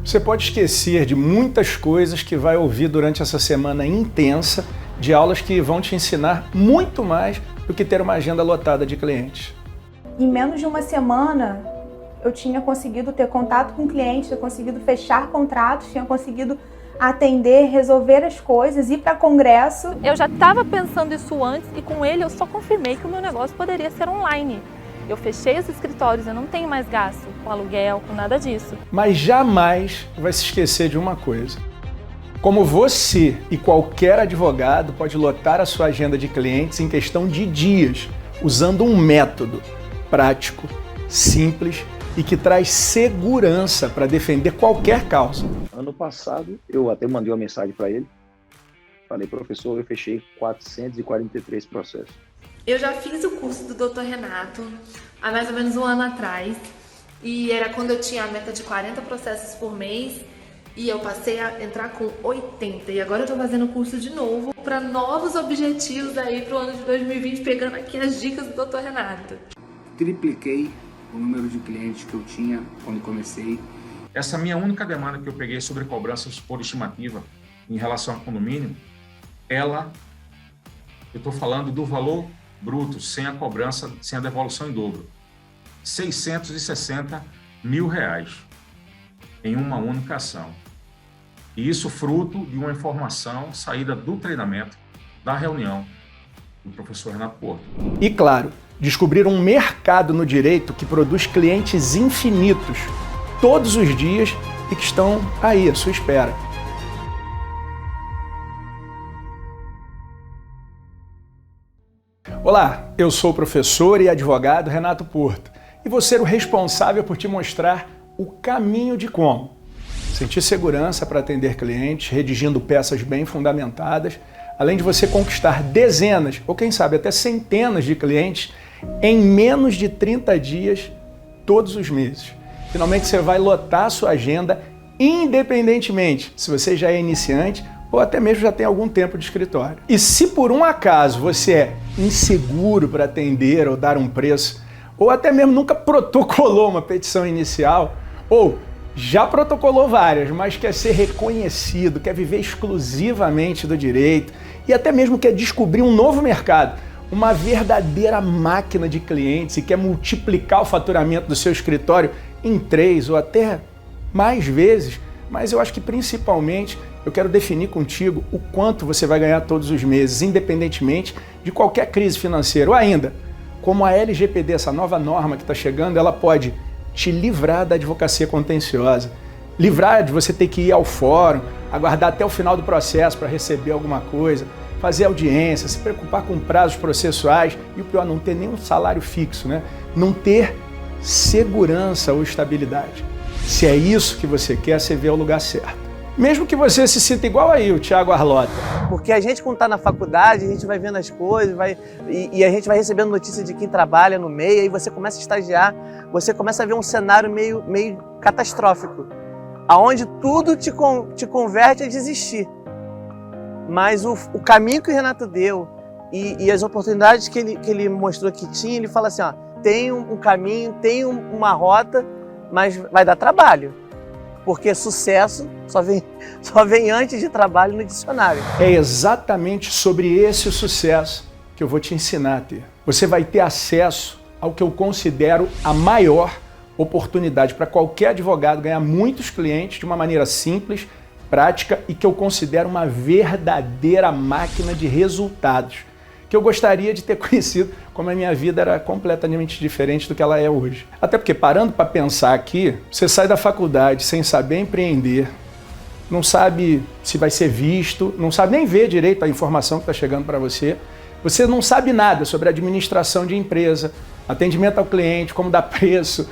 Você pode esquecer de muitas coisas que vai ouvir durante essa semana intensa de aulas que vão te ensinar muito mais do que ter uma agenda lotada de clientes. Em menos de uma semana, eu tinha conseguido ter contato com clientes, tinha conseguido fechar contratos, tinha conseguido atender, resolver as coisas, ir para congresso. Eu já estava pensando isso antes e com ele eu só confirmei que o meu negócio poderia ser online. Eu fechei os escritórios, eu não tenho mais gasto com aluguel, com nada disso. Mas jamais vai se esquecer de uma coisa. Como você e qualquer advogado pode lotar a sua agenda de clientes em questão de dias, usando um método prático, simples e que traz segurança para defender qualquer causa. Ano passado, eu até mandei uma mensagem para ele. Falei, professor, eu fechei 443 processos. Eu já fiz o curso do Dr. Renato há mais ou menos um ano atrás. E era quando eu tinha a meta de 40 processos por mês. E eu passei a entrar com 80. E agora eu tô fazendo o curso de novo para novos objetivos aí pro ano de 2020, pegando aqui as dicas do Dr. Renato. Tripliquei o número de clientes que eu tinha quando comecei. Essa minha única demanda que eu peguei sobre cobranças por estimativa em relação ao condomínio, eu estou falando do valor bruto, sem a cobrança, sem a devolução em dobro. R$660 mil em uma única ação. E isso fruto de uma informação saída do treinamento, da reunião do professor Renato Porto. E claro, descobrir um mercado no direito que produz clientes infinitos todos os dias e que estão aí à sua espera. Olá, eu sou o professor e advogado Renato Porto e vou ser o responsável por te mostrar o caminho de como sentir segurança para atender clientes, redigindo peças bem fundamentadas, além de você conquistar dezenas ou quem sabe até centenas de clientes em menos de 30 dias todos os meses. Finalmente você vai lotar a sua agenda independentemente se você já é iniciante ou até mesmo já tem algum tempo de escritório. E se por um acaso você é inseguro para atender ou dar um preço, ou até mesmo nunca protocolou uma petição inicial, ou já protocolou várias, mas quer ser reconhecido, quer viver exclusivamente do direito e até mesmo quer descobrir um novo mercado, uma verdadeira máquina de clientes e quer multiplicar o faturamento do seu escritório em 3 ou até mais vezes, mas eu acho que principalmente eu quero definir contigo o quanto você vai ganhar todos os meses, independentemente de qualquer crise financeira. Ou ainda, como a LGPD, essa nova norma que está chegando, ela pode te livrar da advocacia contenciosa, livrar de você ter que ir ao fórum, aguardar até o final do processo para receber alguma coisa, fazer audiência, se preocupar com prazos processuais e o pior, não ter nenhum salário fixo, né? Não ter segurança ou estabilidade. Se é isso que você quer, você vê o lugar certo. Mesmo que você se sinta igual aí, o Thiago Arlota. Porque a gente, quando está na faculdade, a gente vai vendo as coisas, e a gente vai recebendo notícia de quem trabalha no meio, aí você começa a estagiar, você começa a ver um cenário meio catastrófico, aonde tudo te converte a desistir. Mas o caminho que o Renato deu e as oportunidades que ele mostrou que tinha, ele fala assim, ó, tem um caminho, tem uma rota, mas vai dar trabalho. Porque sucesso só vem antes de trabalho no dicionário. É exatamente sobre esse sucesso que eu vou te ensinar a ter. Você vai ter acesso ao que eu considero a maior oportunidade para qualquer advogado ganhar muitos clientes de uma maneira simples, prática e que eu considero uma verdadeira máquina de resultados, que eu gostaria de ter conhecido como a minha vida era completamente diferente do que ela é hoje. Até porque, parando para pensar aqui, você sai da faculdade sem saber empreender, não sabe se vai ser visto, não sabe nem ver direito a informação que está chegando para você, você não sabe nada sobre administração de empresa, atendimento ao cliente, como dar preço,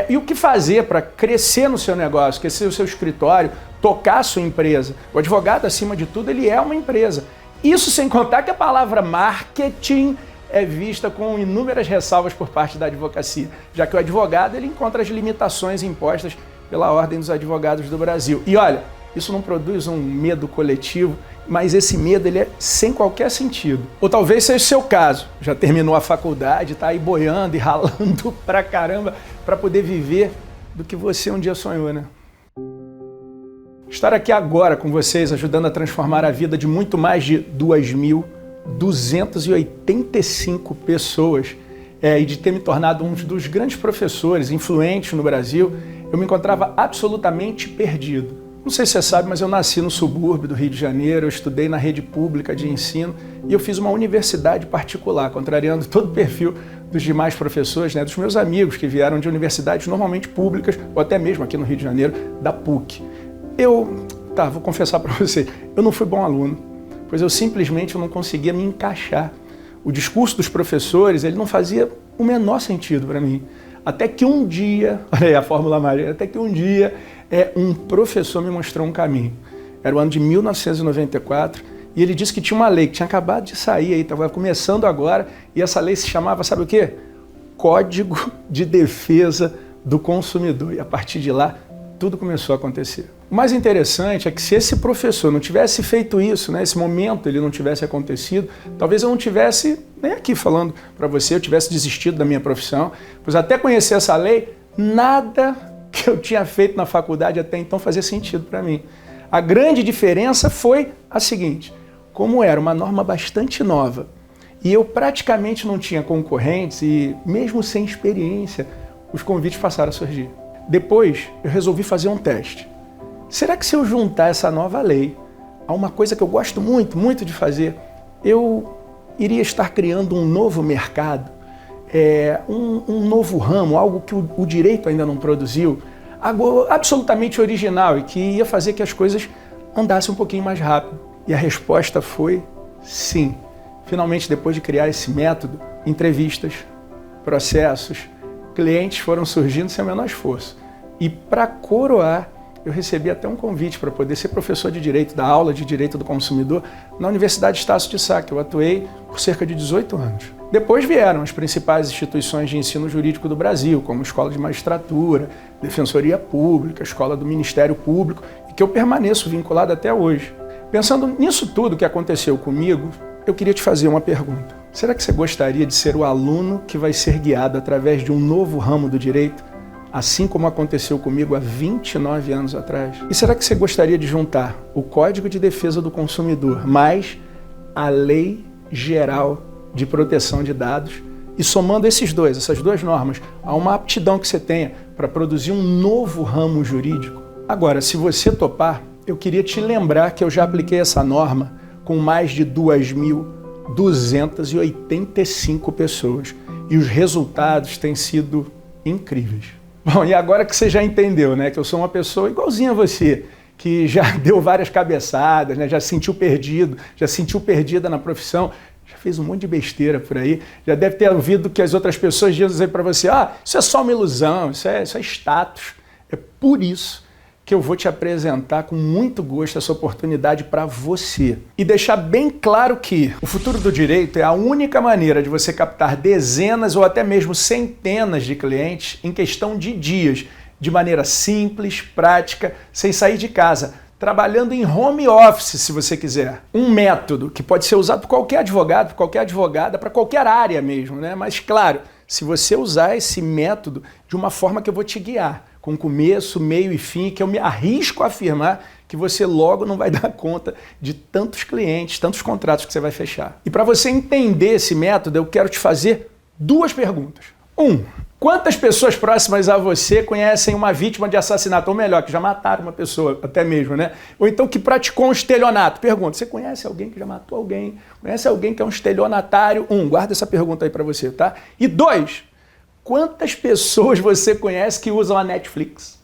e o que fazer para crescer no seu negócio, crescer o seu escritório, tocar a sua empresa. O advogado, acima de tudo, ele é uma empresa. Isso sem contar que a palavra marketing é vista com inúmeras ressalvas por parte da advocacia, já que o advogado ele encontra as limitações impostas pela Ordem dos Advogados do Brasil. E olha, isso não produz um medo coletivo, mas esse medo ele é sem qualquer sentido. Ou talvez seja o seu caso, já terminou a faculdade, está aí boiando e ralando pra caramba para poder viver do que você um dia sonhou, né? estar aqui agora com vocês, ajudando a transformar a vida de muito mais de 2.285 pessoas e de ter me tornado um dos grandes professores influentes no Brasil, eu me encontrava absolutamente perdido. Não sei se você sabe, mas eu nasci no subúrbio do Rio de Janeiro, eu estudei na rede pública de ensino e eu fiz uma universidade particular, contrariando todo o perfil dos demais professores, né, dos meus amigos que vieram de universidades normalmente públicas, ou até mesmo aqui no Rio de Janeiro, da PUC. Vou confessar para você, eu não fui bom aluno, pois eu simplesmente não conseguia me encaixar. O discurso dos professores, ele não fazia o menor sentido para mim. Até que um dia, olha aí a fórmula mágica, até que um dia um professor me mostrou um caminho. Era o ano de 1994 e ele disse que tinha uma lei que tinha acabado de sair, estava começando agora, e essa lei se chamava, sabe o quê? Código de Defesa do Consumidor. E a partir de lá, tudo começou a acontecer. O mais interessante é que se esse professor não tivesse feito isso, né, esse momento ele não tivesse acontecido, talvez eu não tivesse nem aqui falando para você, eu tivesse desistido da minha profissão, pois até conhecer essa lei, nada que eu tinha feito na faculdade até então fazia sentido para mim. A grande diferença foi a seguinte: como era uma norma bastante nova e eu praticamente não tinha concorrentes e mesmo sem experiência, os convites passaram a surgir. Depois eu resolvi fazer um teste. Será que se eu juntar essa nova lei a uma coisa que eu gosto muito, muito de fazer, eu iria estar criando um novo mercado, um novo ramo, algo que o direito ainda não produziu, algo absolutamente original e que ia fazer que as coisas andassem um pouquinho mais rápido? E a resposta foi sim. Finalmente, depois de criar esse método, entrevistas, processos, clientes foram surgindo sem o menor esforço. E para coroar, eu recebi até um convite para poder ser professor de Direito, da aula de Direito do Consumidor, na Universidade Estácio de Sá, que eu atuei por cerca de 18 anos. Depois vieram as principais instituições de ensino jurídico do Brasil, como Escola de Magistratura, Defensoria Pública, Escola do Ministério Público, e que eu permaneço vinculado até hoje. Pensando nisso tudo que aconteceu comigo, eu queria te fazer uma pergunta. Será que você gostaria de ser o aluno que vai ser guiado através de um novo ramo do direito, assim como aconteceu comigo há 29 anos atrás? E será que você gostaria de juntar o Código de Defesa do Consumidor mais a Lei Geral de Proteção de Dados e somando essas duas normas, a uma aptidão que você tenha para produzir um novo ramo jurídico? Agora, se você topar, eu queria te lembrar que eu já apliquei essa norma com mais de 2.285 pessoas e os resultados têm sido incríveis. Bom, e agora que você já entendeu, né, que eu sou uma pessoa igualzinha a você, que já deu várias cabeçadas, né, já se sentiu perdido, já se sentiu perdida na profissão, já fez um monte de besteira por aí, já deve ter ouvido que as outras pessoas dizem para você, isso é só uma ilusão, isso é status. É por isso que eu vou te apresentar com muito gosto essa oportunidade para você. E deixar bem claro que o futuro do direito é a única maneira de você captar dezenas ou até mesmo centenas de clientes em questão de dias, de maneira simples, prática, sem sair de casa, trabalhando em home office, se você quiser. Um método que pode ser usado por qualquer advogado, por qualquer advogada, para qualquer área mesmo, né? Mas claro, se você usar esse método de uma forma que eu vou te guiar, com começo, meio e fim, que eu me arrisco a afirmar que você logo não vai dar conta de tantos clientes, tantos contratos que você vai fechar. E para você entender esse método, eu quero te fazer duas perguntas. Quantas pessoas próximas a você conhecem uma vítima de assassinato? Ou melhor, que já mataram uma pessoa, até mesmo, né? Ou então que praticou um estelionato. Pergunta, você conhece alguém que já matou alguém? Conhece alguém que é um estelionatário? Guarda essa pergunta aí para você, tá? E 2, quantas pessoas você conhece que usam a Netflix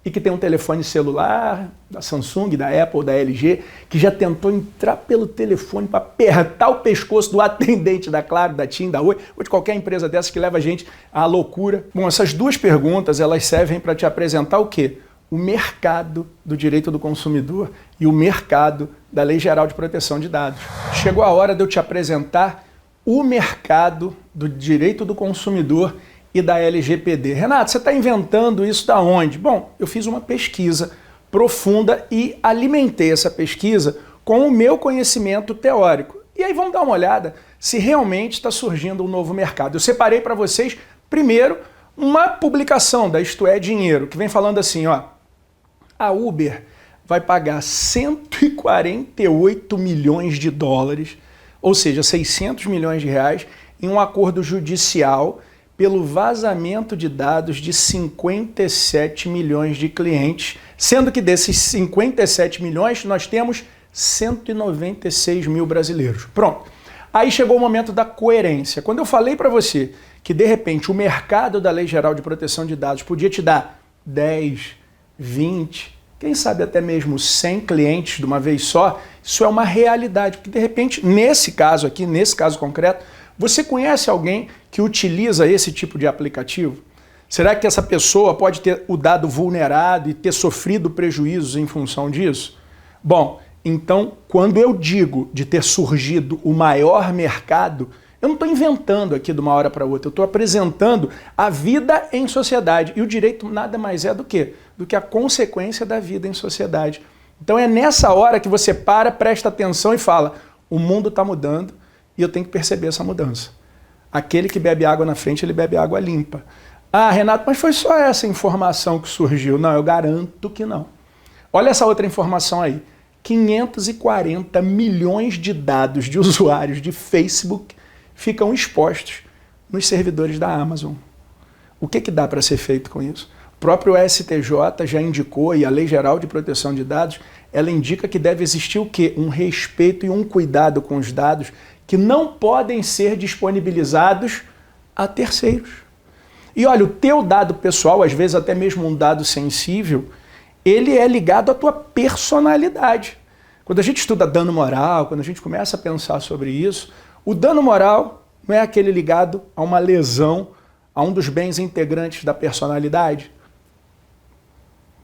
e que tem um telefone celular da Samsung, da Apple, da LG, que já tentou entrar pelo telefone para apertar o pescoço do atendente da Claro, da TIM, da Oi, ou de qualquer empresa dessas que leva a gente à loucura? Bom, essas duas perguntas, elas servem para te apresentar o quê? O mercado do direito do consumidor e o mercado da Lei Geral de Proteção de Dados. Chegou a hora de eu te apresentar o mercado do direito do consumidor e da LGPD. Renato, você está inventando isso da onde? Bom, eu fiz uma pesquisa profunda e alimentei essa pesquisa com o meu conhecimento teórico. E aí vamos dar uma olhada se realmente está surgindo um novo mercado. Eu separei para vocês, primeiro, uma publicação da Isto É Dinheiro, que vem falando assim, a Uber vai pagar 148 milhões de dólares, ou seja, 600 milhões de reais, em um acordo judicial pelo vazamento de dados de 57 milhões de clientes, sendo que desses 57 milhões nós temos 196 mil brasileiros. Pronto. Aí chegou o momento da coerência. Quando eu falei para você que, de repente, o mercado da Lei Geral de Proteção de Dados podia te dar 10, 20, quem sabe até mesmo 100 clientes de uma vez só, isso é uma realidade. Porque, de repente, nesse caso aqui, nesse caso concreto, você conhece alguém que utiliza esse tipo de aplicativo? Será que essa pessoa pode ter o dado vulnerado e ter sofrido prejuízos em função disso? Bom, então, quando eu digo de ter surgido o maior mercado, eu não estou inventando aqui de uma hora para outra, eu estou apresentando a vida em sociedade. E o direito nada mais é do que a consequência da vida em sociedade. Então é nessa hora que você presta atenção e fala, o mundo está mudando e eu tenho que perceber essa mudança. Aquele que bebe água na frente, ele bebe água limpa. Ah, Renato, mas foi só essa informação que surgiu. Não, eu garanto que não. Olha essa outra informação aí. 540 milhões de dados de usuários de Facebook ficam expostos nos servidores da Amazon. O que dá para ser feito com isso? O próprio STJ já indicou, e a Lei Geral de Proteção de Dados, ela indica que deve existir o quê? Um respeito e um cuidado com os dados que não podem ser disponibilizados a terceiros. E olha, o teu dado pessoal, às vezes até mesmo um dado sensível, ele é ligado à tua personalidade. Quando a gente estuda dano moral, quando a gente começa a pensar sobre isso, o dano moral não é aquele ligado a uma lesão, a um dos bens integrantes da personalidade?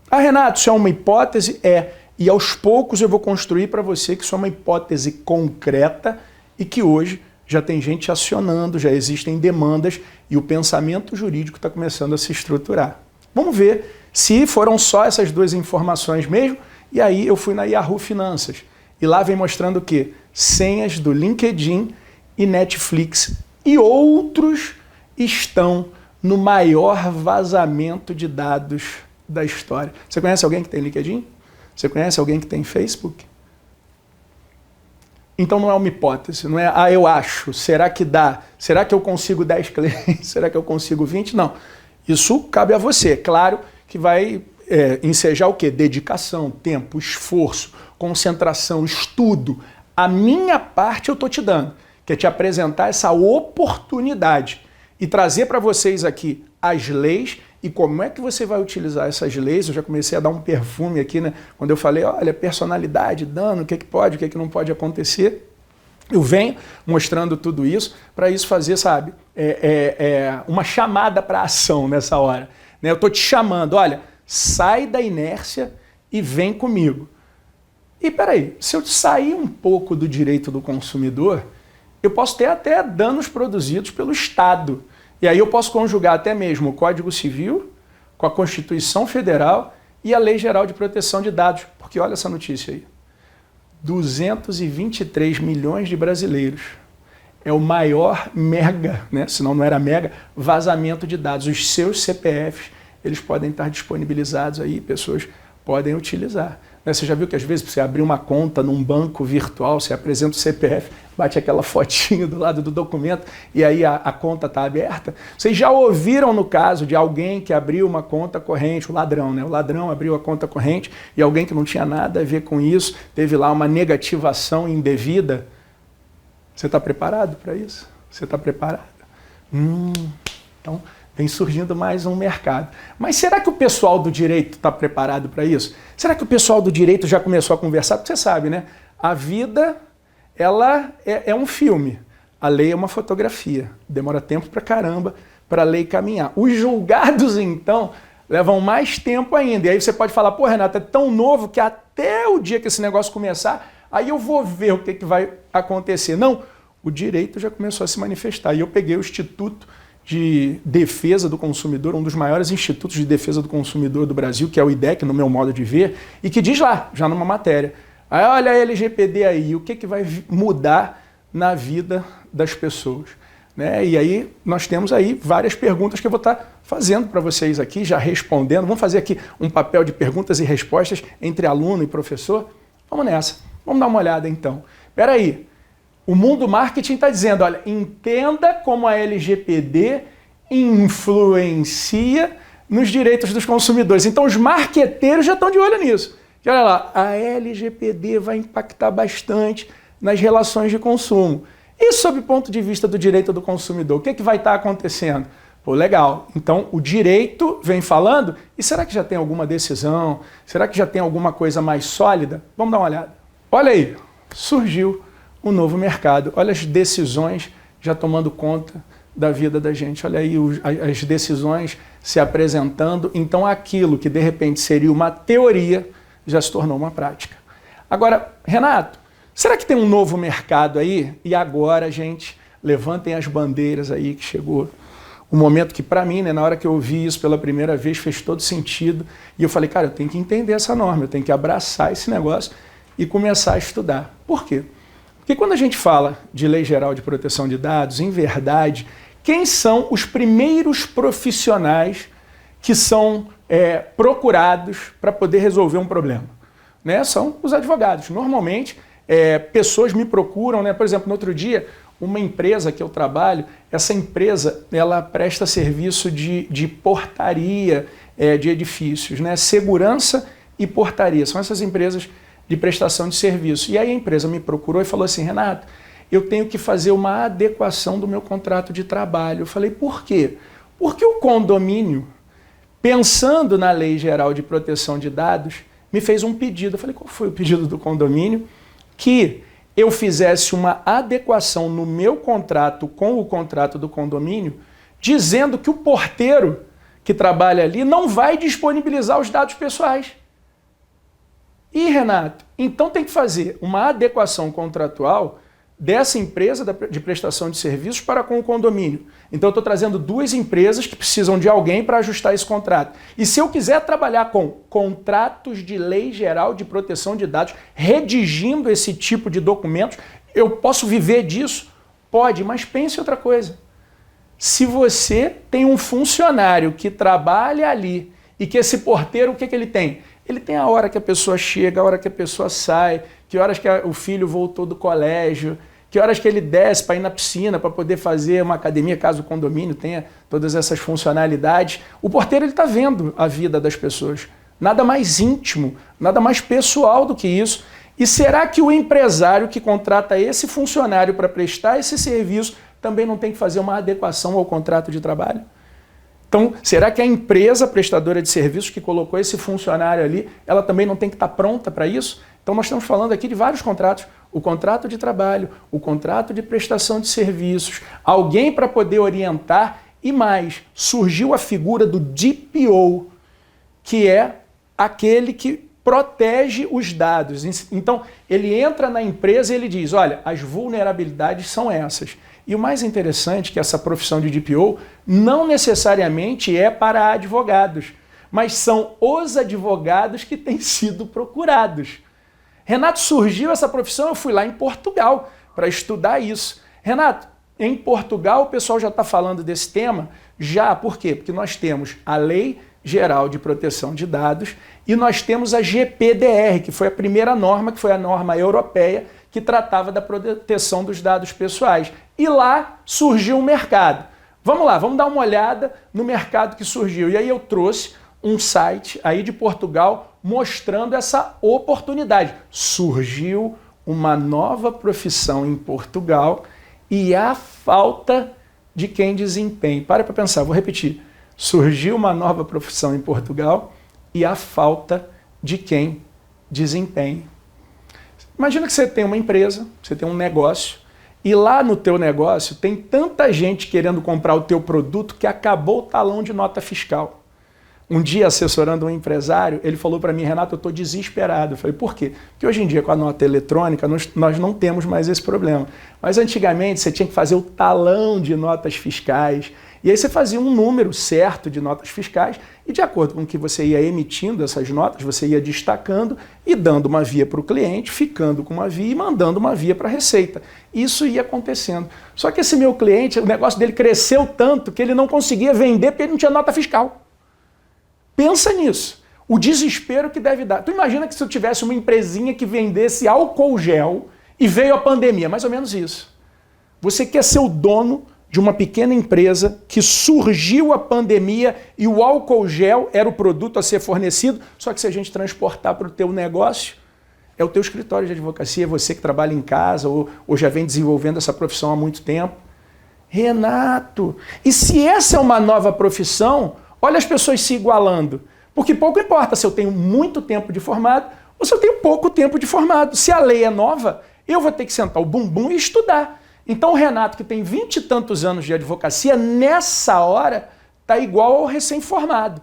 Ah, Renato, isso é uma hipótese? É. E aos poucos eu vou construir para você que isso é uma hipótese concreta e que hoje já tem gente acionando, já existem demandas e o pensamento jurídico está começando a se estruturar. Vamos ver se foram só essas duas informações mesmo. E aí eu fui na Yahoo Finanças. E lá vem mostrando o quê? Senhas do LinkedIn e Netflix. E outros estão no maior vazamento de dados da história. Você conhece alguém que tem LinkedIn? Você conhece alguém que tem Facebook? Então não é uma hipótese, não é, eu acho, será que dá? Será que eu consigo 10 clientes? Será que eu consigo 20? Não. Isso cabe a você. Claro que vai ensejar o quê? Dedicação, tempo, esforço, concentração, estudo. A minha parte eu estou te dando, que é te apresentar essa oportunidade e trazer para vocês aqui as leis e como é que você vai utilizar essas leis. Eu já comecei a dar um perfume aqui, né? Quando eu falei, olha, personalidade, dano, o que pode, o que não pode acontecer. Eu venho mostrando tudo isso para isso fazer, sabe, uma chamada para ação nessa hora. Né? Eu estou te chamando, olha, sai da inércia e vem comigo. E peraí, se eu sair um pouco do direito do consumidor, eu posso ter até danos produzidos pelo Estado. E aí eu posso conjugar até mesmo o Código Civil com a Constituição Federal e a Lei Geral de Proteção de Dados. Porque olha essa notícia aí. 223 milhões de brasileiros. É o maior mega, né? Senão não era mega, vazamento de dados. Os seus CPFs, eles podem estar disponibilizados aí, pessoas podem utilizar. Você já viu que às vezes você abrir uma conta num banco virtual, você apresenta o CPF, bate aquela fotinho do lado do documento e aí a conta está aberta? Vocês já ouviram no caso de alguém que abriu uma conta corrente, o ladrão, né? O ladrão abriu a conta corrente e alguém que não tinha nada a ver com isso, teve lá uma negativação indevida? Você está preparado para isso? Você está preparado? Então, vem surgindo mais um mercado. Mas será que o pessoal do direito está preparado para isso? Será que o pessoal do direito já começou a conversar? Porque você sabe, né? A vida, ela é um filme. A lei é uma fotografia. Demora tempo pra caramba para a lei caminhar. Os julgados, então, levam mais tempo ainda. E aí você pode falar, pô, Renato, é tão novo que até o dia que esse negócio começar, aí eu vou ver o que vai acontecer. Não, o direito já começou a se manifestar. E eu peguei o Instituto de Defesa do Consumidor, um dos maiores institutos de defesa do consumidor do Brasil, que é o IDEC, no meu modo de ver, e que diz lá, já numa matéria, olha a LGPD aí, o que vai mudar na vida das pessoas? né? E aí nós temos aí várias perguntas que eu vou estar fazendo para vocês aqui, já respondendo. Vamos fazer aqui um papel de perguntas e respostas entre aluno e professor? Vamos nessa. Vamos dar uma olhada então. Espera aí. O mundo marketing está dizendo, olha, entenda como a LGPD influencia nos direitos dos consumidores. Então os marqueteiros já estão de olho nisso. E olha lá, a LGPD vai impactar bastante nas relações de consumo. E sob o ponto de vista do direito do consumidor, o que, que vai estar acontecendo? Pô, legal. Então o direito vem falando, e será que já tem alguma decisão? Será que já tem alguma coisa mais sólida? Vamos dar uma olhada. Olha aí, surgiu um novo mercado. Olha as decisões já tomando conta da vida da gente. Olha aí as decisões se apresentando. Então aquilo que de repente seria uma teoria já se tornou uma prática. Agora, Renato, será que tem um novo mercado aí? E agora, gente, levantem as bandeiras aí que chegou o momento que para mim, né, na hora que eu ouvi isso pela primeira vez, fez todo sentido. E eu falei, cara, eu tenho que entender essa norma, eu tenho que abraçar esse negócio e começar a estudar. Por quê? Porque quando a gente fala de Lei Geral de Proteção de Dados, em verdade, quem são os primeiros profissionais que são procurados para poder resolver um problema? Né? São os advogados. Normalmente, pessoas me procuram, né? Por exemplo, no outro dia, uma empresa que eu trabalho, essa empresa ela presta serviço de portaria de edifícios, né? Segurança e portaria. São essas empresas de prestação de serviço. E aí a empresa me procurou e falou assim, Renato, eu tenho que fazer uma adequação do meu contrato de trabalho. Eu falei, por quê? Porque o condomínio, pensando na Lei Geral de Proteção de Dados, me fez um pedido. Eu falei, qual foi o pedido do condomínio? Que eu fizesse uma adequação no meu contrato com o contrato do condomínio, dizendo que o porteiro que trabalha ali não vai disponibilizar os dados pessoais. E, Renato, então tem que fazer uma adequação contratual dessa empresa de prestação de serviços para com o condomínio. Então eu estou trazendo duas empresas que precisam de alguém para ajustar esse contrato. E se eu quiser trabalhar com contratos de Lei Geral de Proteção de Dados, redigindo esse tipo de documentos, eu posso viver disso? Pode, mas pense outra coisa. Se você tem um funcionário que trabalha ali e que esse porteiro, o que ele tem? Ele tem a hora que a pessoa chega, a hora que a pessoa sai, que horas que o filho voltou do colégio, que horas que ele desce para ir na piscina, para poder fazer uma academia, caso o condomínio tenha todas essas funcionalidades. O porteiro está vendo a vida das pessoas. Nada mais íntimo, nada mais pessoal do que isso. E será que o empresário que contrata esse funcionário para prestar esse serviço também não tem que fazer uma adequação ao contrato de trabalho? Então, será que a empresa prestadora de serviços que colocou esse funcionário ali, ela também não tem que estar pronta para isso? Então, nós estamos falando aqui de vários contratos. O contrato de trabalho, o contrato de prestação de serviços, alguém para poder orientar e mais. Surgiu a figura do DPO, que é aquele que protege os dados. Então, ele entra na empresa e ele diz, olha, as vulnerabilidades são essas. E o mais interessante é que essa profissão de DPO não necessariamente é para advogados, mas são os advogados que têm sido procurados. Renato, surgiu essa profissão, eu fui lá em Portugal para estudar isso. Renato, em Portugal o pessoal já está falando desse tema? Já, por quê? Porque nós temos a Lei Geral de Proteção de Dados e nós temos a GPDR, que foi a primeira norma, que foi a norma europeia, que tratava da proteção dos dados pessoais. E lá surgiu um mercado. Vamos lá, vamos dar uma olhada no mercado que surgiu. E aí eu trouxe um site aí de Portugal mostrando essa oportunidade. Surgiu uma nova profissão em Portugal e a falta de quem desempenhe. Para pensar, vou repetir. Surgiu uma nova profissão em Portugal e a falta de quem desempenhe. Imagina que você tem uma empresa, você tem um negócio, e lá no teu negócio tem tanta gente querendo comprar o teu produto que acabou o talão de nota fiscal. Um dia, assessorando um empresário, ele falou para mim, Renato, eu estou desesperado. Eu falei, por quê? Porque hoje em dia, com a nota eletrônica, nós não temos mais esse problema. Mas antigamente, você tinha que fazer o talão de notas fiscais. E aí você fazia um número certo de notas fiscais e, de acordo com o que você ia emitindo essas notas, você ia destacando e dando uma via para o cliente, ficando com uma via e mandando uma via para a Receita. Isso ia acontecendo. Só que esse meu cliente, o negócio dele cresceu tanto que ele não conseguia vender porque ele não tinha nota fiscal. Pensa nisso. O desespero que deve dar. Tu imagina que se eu tivesse uma empresinha que vendesse álcool gel e veio a pandemia, mais ou menos isso. Você quer ser o dono de uma pequena empresa que surgiu a pandemia e o álcool gel era o produto a ser fornecido, só que se a gente transportar para o teu negócio, é o teu escritório de advocacia, você que trabalha em casa ou já vem desenvolvendo essa profissão há muito tempo. Renato, e se essa é uma nova profissão, olha as pessoas se igualando. Porque pouco importa se eu tenho muito tempo de formado ou se eu tenho pouco tempo de formado. Se a lei é nova, eu vou ter que sentar o bumbum e estudar. Então o Renato, que tem 20 e tantos anos de advocacia, nessa hora está igual ao recém-formado.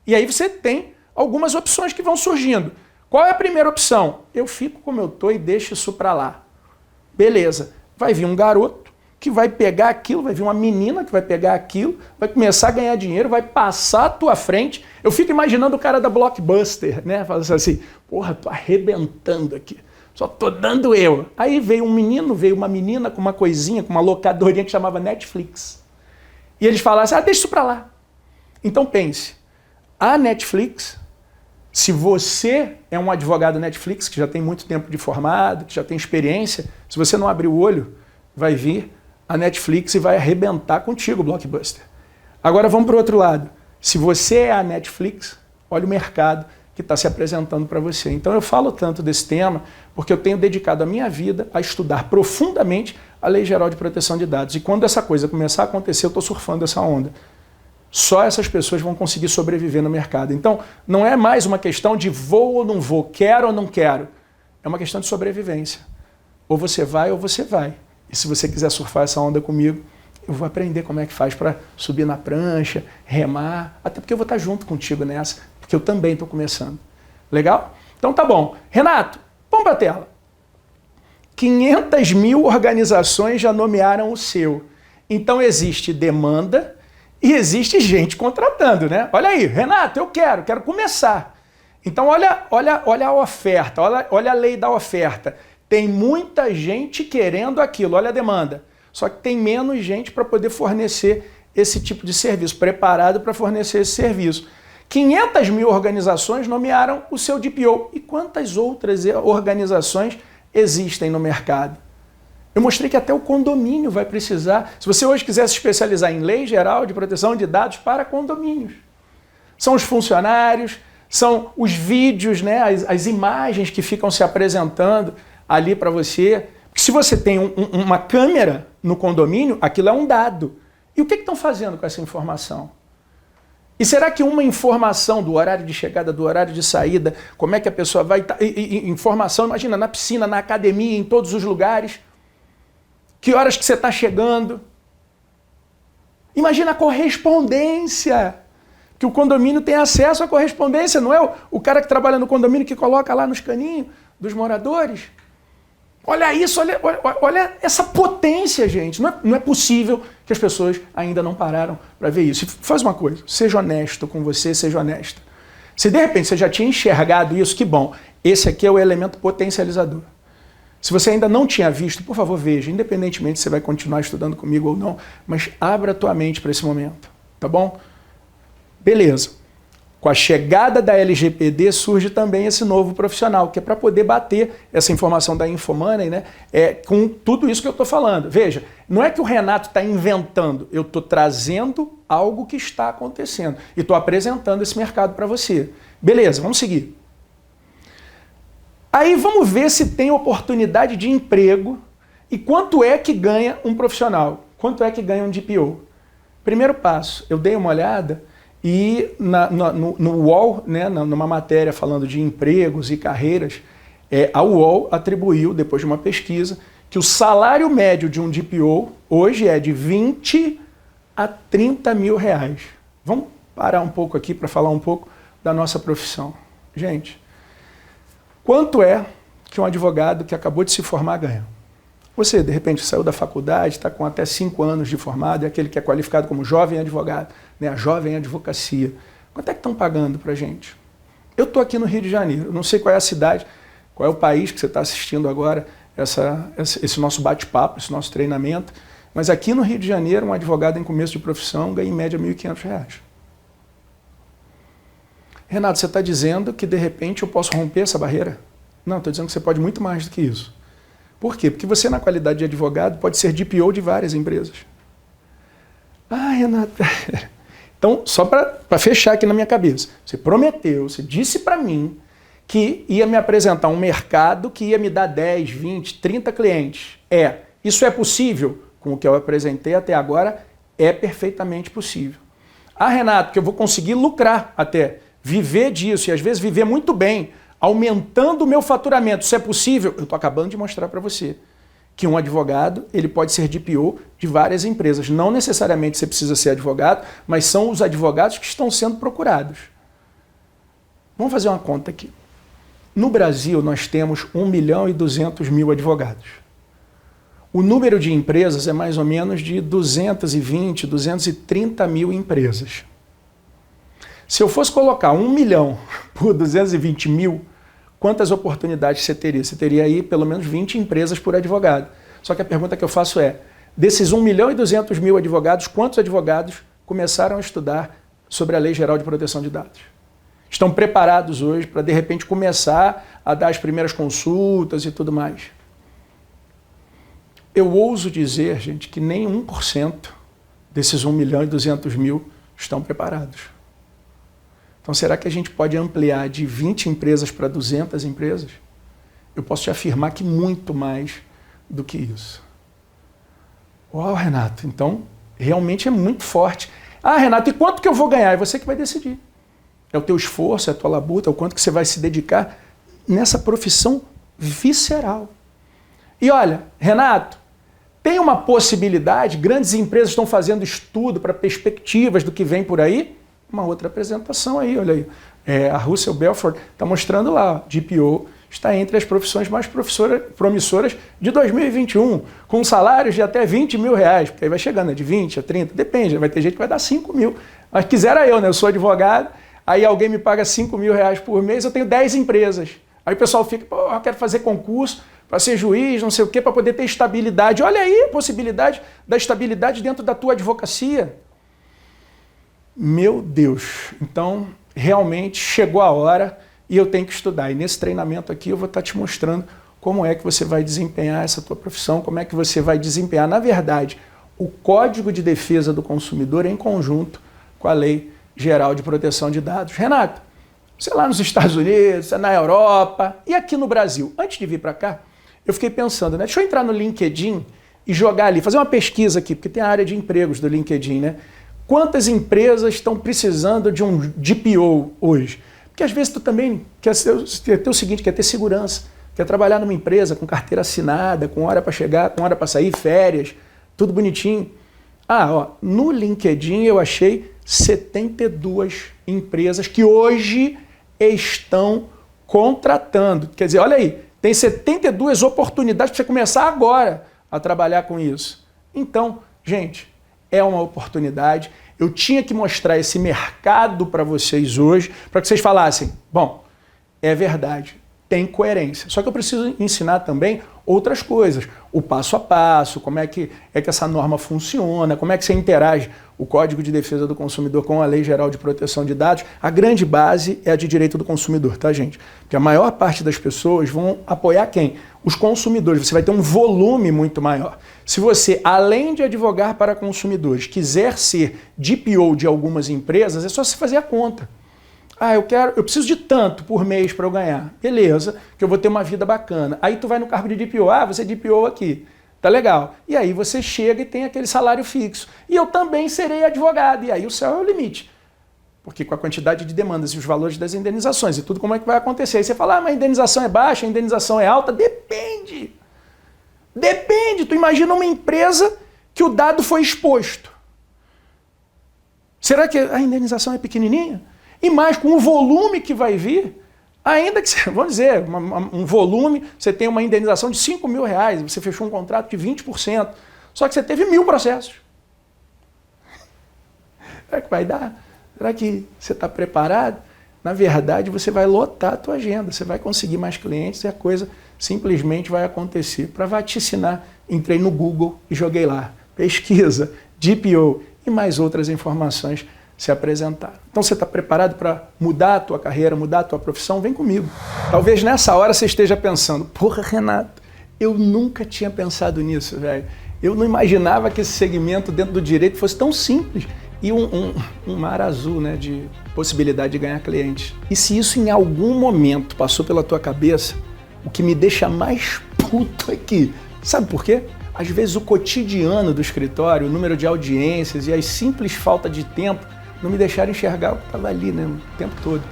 E aí você tem algumas opções que vão surgindo. Qual é a primeira opção? Eu fico como eu estou e deixo isso para lá. Beleza. Vai vir um garoto que vai pegar aquilo, vai vir uma menina que vai pegar aquilo, vai começar a ganhar dinheiro, vai passar à tua frente. Eu fico imaginando o cara da Blockbuster, né? Falando assim, porra, tô arrebentando aqui. Só tô dando eu. Aí veio um menino, veio uma menina com uma coisinha, com uma locadorinha que chamava Netflix. E eles falaram assim, deixa isso pra lá. Então pense, a Netflix, se você é um advogado Netflix, que já tem muito tempo de formado, que já tem experiência, se você não abrir o olho, vai vir a Netflix e vai arrebentar contigo o Blockbuster. Agora vamos para o outro lado. Se você é a Netflix, olha o mercado que está se apresentando para você. Então eu falo tanto desse tema porque eu tenho dedicado a minha vida a estudar profundamente a Lei Geral de Proteção de Dados. E quando essa coisa começar a acontecer, eu estou surfando essa onda. Só essas pessoas vão conseguir sobreviver no mercado. Então não é mais uma questão de vou ou não vou, quero ou não quero. É uma questão de sobrevivência. Ou você vai ou você vai. E se você quiser surfar essa onda comigo, eu vou aprender como é que faz para subir na prancha, remar, até porque eu vou estar junto contigo nessa, porque eu também estou começando. Legal? Então tá bom. Renato, vamos para a tela. 500 mil organizações já nomearam o seu. Então existe demanda e existe gente contratando, né? Olha aí, Renato, eu quero começar. Então olha a oferta, olha a lei da oferta. Tem muita gente querendo aquilo, olha a demanda. Só que tem menos gente para poder fornecer esse tipo de serviço, preparado para fornecer esse serviço. 500 mil organizações nomearam o seu DPO. E quantas outras organizações existem no mercado? Eu mostrei que até o condomínio vai precisar. Se você hoje quiser se especializar em Lei Geral de Proteção de Dados para condomínios, são os funcionários, são os vídeos, né, as imagens que ficam se apresentando ali para você. Se você tem uma câmera no condomínio, aquilo é um dado. E o que estão fazendo com essa informação? E será que uma informação do horário de chegada, do horário de saída, como é que a pessoa vai estar... Informação, imagina, na piscina, na academia, em todos os lugares. Que horas que você está chegando. Imagina a correspondência. Que o condomínio tem acesso à correspondência, não é o cara que trabalha no condomínio que coloca lá nos caninhos dos moradores? Olha isso, olha essa potência, gente. Não é possível que as pessoas ainda não pararam para ver isso. E faz uma coisa, seja honesto com você, seja honesta. Se de repente você já tinha enxergado isso, que bom. Esse aqui é o elemento potencializador. Se você ainda não tinha visto, por favor, veja, independentemente se você vai continuar estudando comigo ou não, mas abra a tua mente para esse momento, tá bom? Beleza. Com a chegada da LGPD surge também esse novo profissional, que é para poder bater essa informação da Infomoney, né, com tudo isso que eu estou falando. Veja, não é que o Renato está inventando, eu estou trazendo algo que está acontecendo e estou apresentando esse mercado para você. Beleza, vamos seguir. Aí vamos ver se tem oportunidade de emprego e quanto é que ganha um profissional, quanto é que ganha um DPO. Primeiro passo, eu dei uma olhada e no UOL, né, numa matéria falando de empregos e carreiras, a UOL atribuiu, depois de uma pesquisa, que o salário médio de um DPO hoje é de 20 a 30 mil reais. Vamos parar um pouco aqui para falar um pouco da nossa profissão. Gente, quanto é que um advogado que acabou de se formar ganha? Você, de repente, saiu da faculdade, está com até 5 anos de formado, é aquele que é qualificado como jovem advogado, né? A jovem advocacia. Quanto é que estão pagando para a gente? Eu estou aqui no Rio de Janeiro, não sei qual é a cidade, qual é o país que você está assistindo agora, esse nosso bate-papo, esse nosso treinamento, mas aqui no Rio de Janeiro, um advogado em começo de profissão ganha em média R$ 1.500. Renato, você está dizendo que de repente eu posso romper essa barreira? Não, estou dizendo que você pode muito mais do que isso. Por quê? Porque você, na qualidade de advogado, pode ser DPO de várias empresas. Ah, Renato... Então, só para fechar aqui na minha cabeça, você prometeu, você disse para mim que ia me apresentar um mercado que ia me dar 10, 20, 30 clientes. Isso é possível? Com o que eu apresentei até agora, é perfeitamente possível. Ah, Renato, que eu vou conseguir lucrar até, viver disso, e às vezes viver muito bem, aumentando o meu faturamento. Isso é possível? Eu estou acabando de mostrar para você que um advogado ele pode ser DPO de várias empresas. Não necessariamente você precisa ser advogado, mas são os advogados que estão sendo procurados. Vamos fazer uma conta aqui. No Brasil, nós temos 1.200.000 advogados. O número de empresas é mais ou menos de 220, 230 mil empresas. Se eu fosse colocar 1 milhão por 220 mil, quantas oportunidades você teria? Você teria aí pelo menos 20 empresas por advogado. Só que a pergunta que eu faço é, desses 1.200.000 advogados, quantos advogados começaram a estudar sobre a Lei Geral de Proteção de Dados? Estão preparados hoje para, de repente, começar a dar as primeiras consultas e tudo mais? Eu ouso dizer, gente, que nem 1% desses 1.200.000 estão preparados. Então, será que a gente pode ampliar de 20 empresas para 200 empresas? Eu posso te afirmar que muito mais do que isso. Uau, Renato, então realmente é muito forte. Ah, Renato, e quanto que eu vou ganhar? É você que vai decidir. É o teu esforço, é a tua labuta, é o quanto que você vai se dedicar nessa profissão visceral. E olha, Renato, tem uma possibilidade, grandes empresas estão fazendo estudo para perspectivas do que vem por aí. Uma outra apresentação aí, olha aí. A Russell Belford está mostrando lá, DPO está entre as profissões mais promissoras de 2021, com salários de até 20 mil reais, porque aí vai chegando, de 20 a 30, depende, vai ter gente que vai dar 5 mil. Mas quisera eu, né? Eu sou advogado, aí alguém me paga 5 mil reais por mês, eu tenho 10 empresas. Aí o pessoal fica, pô, eu quero fazer concurso para ser juiz, não sei o quê, para poder ter estabilidade. Olha aí a possibilidade da estabilidade dentro da tua advocacia. Meu Deus, então realmente chegou a hora e eu tenho que estudar. E nesse treinamento aqui eu vou estar te mostrando como é que você vai desempenhar essa tua profissão, como é que você vai desempenhar, na verdade, o Código de Defesa do Consumidor em conjunto com a Lei Geral de Proteção de Dados. Renato, você lá nos Estados Unidos, você na Europa e aqui no Brasil. Antes de vir para cá, eu fiquei pensando, né? Deixa eu entrar no LinkedIn e jogar ali, fazer uma pesquisa aqui, porque tem a área de empregos do LinkedIn, né? Quantas empresas estão precisando de um DPO hoje? Porque às vezes tu também quer ter o seguinte, quer ter segurança, quer trabalhar numa empresa com carteira assinada, com hora para chegar, com hora para sair, férias, tudo bonitinho. No LinkedIn eu achei 72 empresas que hoje estão contratando. Quer dizer, olha aí, tem 72 oportunidades para você começar agora a trabalhar com isso. Então, gente, é uma oportunidade. Eu tinha que mostrar esse mercado para vocês hoje, para que vocês falassem, bom, é verdade, tem coerência. Só que eu preciso ensinar também outras coisas. O passo a passo, como é que essa norma funciona, como é que você interage o Código de Defesa do Consumidor com a Lei Geral de Proteção de Dados. A grande base é a de direito do consumidor, tá, gente? Porque a maior parte das pessoas vão apoiar quem? Os consumidores. Você vai ter um volume muito maior. Se você, além de advogar para consumidores, quiser ser DPO de algumas empresas, é só você fazer a conta. Eu preciso de tanto por mês para eu ganhar. Beleza, que eu vou ter uma vida bacana. Aí tu vai no cargo de DPO, você é DPO aqui. Tá legal. E aí você chega e tem aquele salário fixo. E eu também serei advogado. E aí o céu é o limite. Porque com a quantidade de demandas e os valores das indenizações e tudo, como é que vai acontecer? Aí você fala, mas a indenização é baixa, a indenização é alta. Depende. Depende. Tu imagina uma empresa que o dado foi exposto. Será que a indenização é pequenininha? E mais, com o volume que vai vir, ainda que, vamos dizer, um volume, você tem uma indenização de R$5.000, você fechou um contrato de 20%, só que você teve 1.000 processos. Será que vai dar? Será que você está preparado? Na verdade, você vai lotar a tua agenda, você vai conseguir mais clientes e a coisa simplesmente vai acontecer. Para vaticinar, entrei no Google e joguei lá. Pesquisa, DPO e mais outras informações se apresentaram. Então você está preparado para mudar a tua carreira, mudar a tua profissão? Vem comigo. Talvez nessa hora você esteja pensando, porra, Renato, eu nunca tinha pensado nisso, velho. Eu não imaginava que esse segmento dentro do direito fosse tão simples e um mar azul, né, de possibilidade de ganhar clientes. E se isso em algum momento passou pela tua cabeça, o que me deixa mais puto é que, sabe por quê? Às vezes o cotidiano do escritório, o número de audiências e a simples falta de tempo não me deixaram enxergar o que estava ali, né, o tempo todo.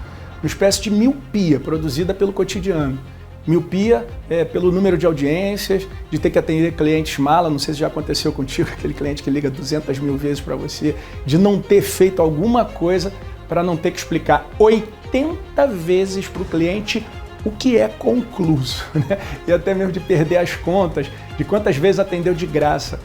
Uma espécie de miopia produzida pelo cotidiano. Miopia pelo número de audiências, de ter que atender clientes mala, não sei se já aconteceu contigo, aquele cliente que liga 200.000 vezes para você, de não ter feito alguma coisa para não ter que explicar 80 vezes para o cliente o que é concluso, né? E até mesmo de perder as contas, de quantas vezes atendeu de graça,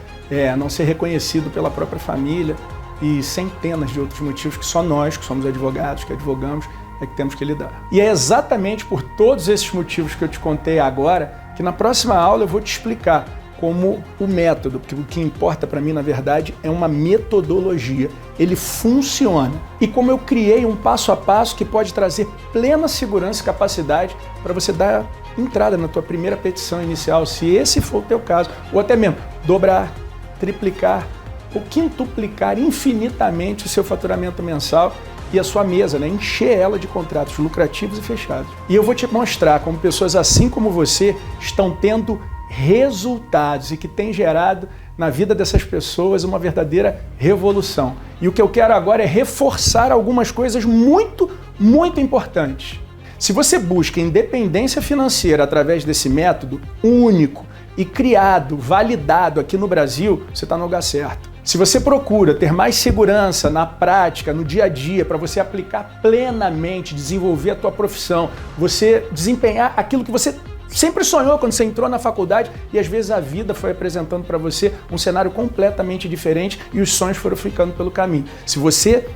a não ser reconhecido pela própria família e centenas de outros motivos que só nós, que somos advogados, que advogamos, é que temos que lidar. E é exatamente por todos esses motivos que eu te contei agora que na próxima aula eu vou te explicar como o método, porque o que importa para mim, na verdade, é uma metodologia. Ele funciona. E como eu criei um passo a passo que pode trazer plena segurança e capacidade para você dar entrada na tua primeira petição inicial, se esse for o teu caso, ou até mesmo dobrar, triplicar ou quintuplicar infinitamente o seu faturamento mensal e a sua mesa, né? Encher ela de contratos lucrativos e fechados. E eu vou te mostrar como pessoas assim como você estão tendo resultados e que tem gerado na vida dessas pessoas uma verdadeira revolução. E o que eu quero agora é reforçar algumas coisas muito, muito importantes. Se você busca independência financeira através desse método único e criado, validado aqui no Brasil, você está no lugar certo. Se você procura ter mais segurança na prática, no dia a dia, para você aplicar plenamente, desenvolver a tua profissão, você desempenhar aquilo que você sempre sonhou quando você entrou na faculdade e às vezes a vida foi apresentando para você um cenário completamente diferente e os sonhos foram ficando pelo caminho. Se você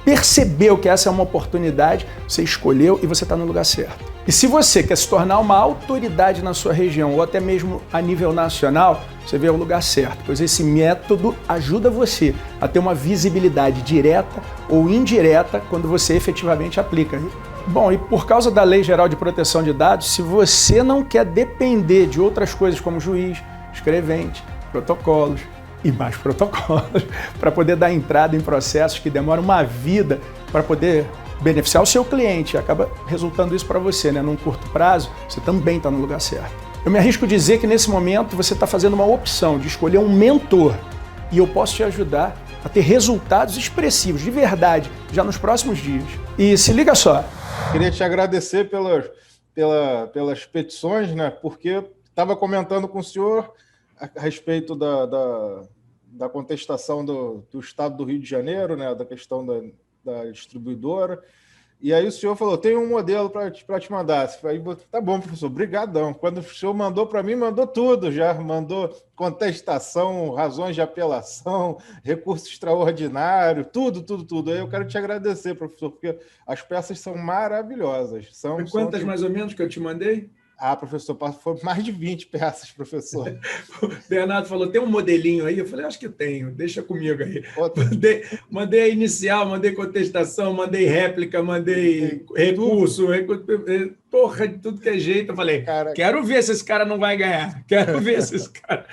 percebeu que essa é uma oportunidade, você escolheu e você está no lugar certo. E se você quer se tornar uma autoridade na sua região ou até mesmo a nível nacional, você veio ao lugar certo, pois esse método ajuda você a ter uma visibilidade direta ou indireta quando você efetivamente aplica. Bom, e por causa da Lei Geral de Proteção de Dados, se você não quer depender de outras coisas como juiz, escrevente, protocolos e mais protocolos, para poder dar entrada em processos que demoram uma vida para poder beneficiar o seu cliente, acaba resultando isso para você, né? Num curto prazo, você também está no lugar certo. Eu me arrisco a dizer que nesse momento você está fazendo uma opção de escolher um mentor e eu posso te ajudar a ter resultados expressivos, de verdade, já nos próximos dias. E se liga só. Queria te agradecer pelas petições, né? Porque estava comentando com o senhor a respeito da contestação do Estado do Rio de Janeiro, né? Da questão da distribuidora. E aí o senhor falou, tem um modelo para te mandar. Aí, tá bom, professor, brigadão. Quando o senhor mandou para mim, mandou tudo já. Mandou contestação, razões de apelação, recurso extraordinário, tudo. Aí eu quero te agradecer, professor, porque as peças são maravilhosas. Quantas mais ou menos que eu te mandei? Ah, professor, foram mais de 20 peças, professor. O Bernardo falou, tem um modelinho aí? Eu falei, acho que tenho, deixa comigo aí. Mandei a inicial, mandei contestação, mandei réplica, mandei recurso, porra, de tudo que é jeito. Eu falei, quero ver se esse cara não vai ganhar, quero ver se esse cara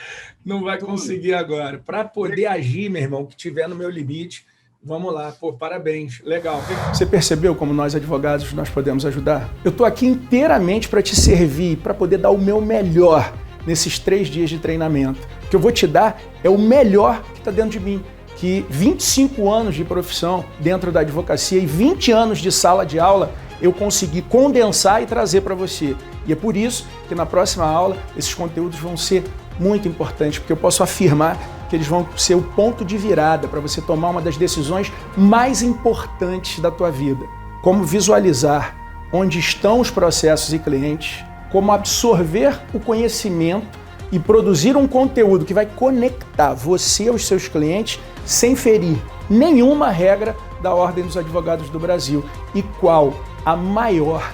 não vai conseguir agora. Para poder agir, meu irmão, que tiver no meu limite, vamos lá, pô, parabéns, legal. Você percebeu como nós advogados nós podemos ajudar? Eu estou aqui inteiramente para te servir, para poder dar o meu melhor nesses 3 dias de treinamento. O que eu vou te dar é o melhor que está dentro de mim, que 25 anos de profissão dentro da advocacia e 20 anos de sala de aula eu consegui condensar e trazer para você. E é por isso que na próxima aula esses conteúdos vão ser muito importantes, porque eu posso afirmar que eles vão ser o ponto de virada para você tomar uma das decisões mais importantes da tua vida. Como visualizar onde estão os processos e clientes, como absorver o conhecimento e produzir um conteúdo que vai conectar você aos seus clientes sem ferir nenhuma regra da Ordem dos Advogados do Brasil. E qual a maior,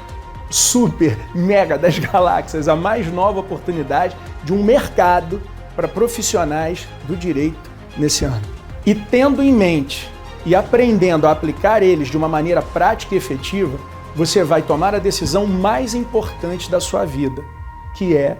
super, mega das galáxias, a mais nova oportunidade de um mercado para profissionais do direito nesse ano. E tendo em mente e aprendendo a aplicar eles de uma maneira prática e efetiva, você vai tomar a decisão mais importante da sua vida, que é